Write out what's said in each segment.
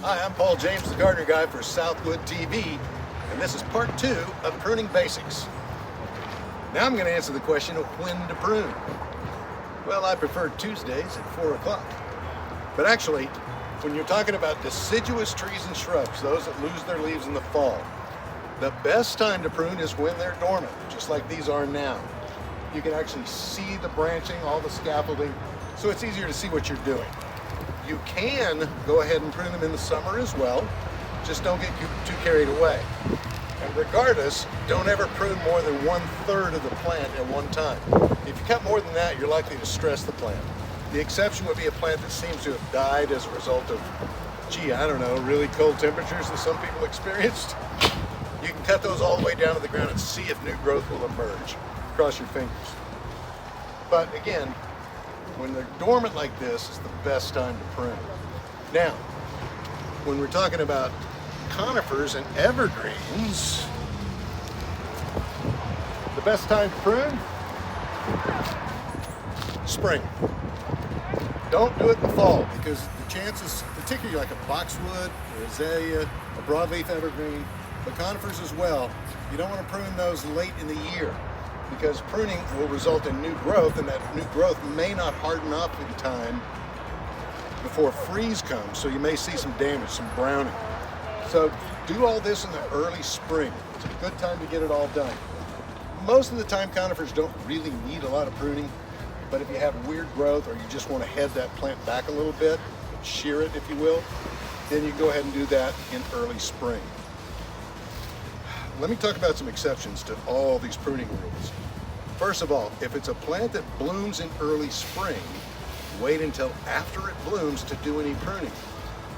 Hi, I'm Paul James, the gardener guy for Southwood TV, and this is part 2 of Pruning Basics. Now I'm going to answer the question of when to prune. Well, I prefer Tuesdays at 4 o'clock. But actually, when you're talking about deciduous trees and shrubs, those that lose their leaves in the fall, the best time to prune is when they're dormant, just like these are now. You can actually see the branching, all the scaffolding, so it's easier to see what you're doing. You can go ahead and prune them in the summer as well, just don't get too carried away. And regardless, don't ever prune more than 1/3 of the plant at one time. If you cut more than that, you're likely to stress the plant. The exception would be a plant that seems to have died as a result of, really cold temperatures that some people experienced. You can cut those all the way down to the ground and see if new growth will emerge. Cross your fingers. But again, when they're dormant like this, is the best time to prune. Now, when we're talking about conifers and evergreens, the best time to prune? Spring. Don't do it in the fall because the chances, particularly like a boxwood or azalea, a broadleaf evergreen, but conifers as well, you don't want to prune those late in the year because pruning will result in new growth, and that new growth may not harden up in time before freeze comes, so you may see some damage, some browning. So do all this in the early spring. It's a good time to get it all done. Most of the time conifers don't really need a lot of pruning, but if you have weird growth or you just want to head that plant back a little bit, shear it if you will, then you go ahead and do that in early spring. Let me talk about some exceptions to all these pruning rules. First of all, if it's a plant that blooms in early spring, wait until after it blooms to do any pruning.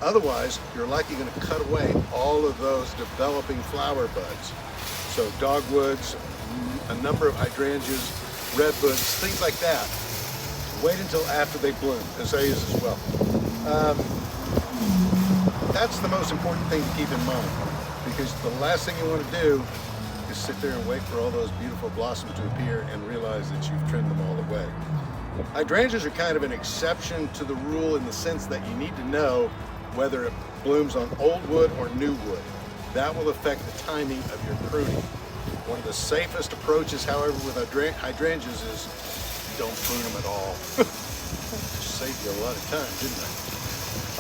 Otherwise, you're likely going to cut away all of those developing flower buds. So dogwoods, a number of hydrangeas, redwoods, things like that. Wait until after they bloom, azaleas as well. That's the most important thing to keep in mind, because the last thing you want to do is sit there and wait for all those beautiful blossoms to appear and realize that you've trimmed them all away. Hydrangeas are kind of an exception to the rule in the sense that you need to know whether it blooms on old wood or new wood. That will affect the timing of your pruning. One of the safest approaches, however, with hydrangeas is don't prune them at all. Just saved you a lot of time, didn't I?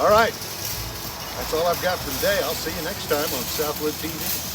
All right, that's all I've got for today. I'll see you next time on Southwood TV.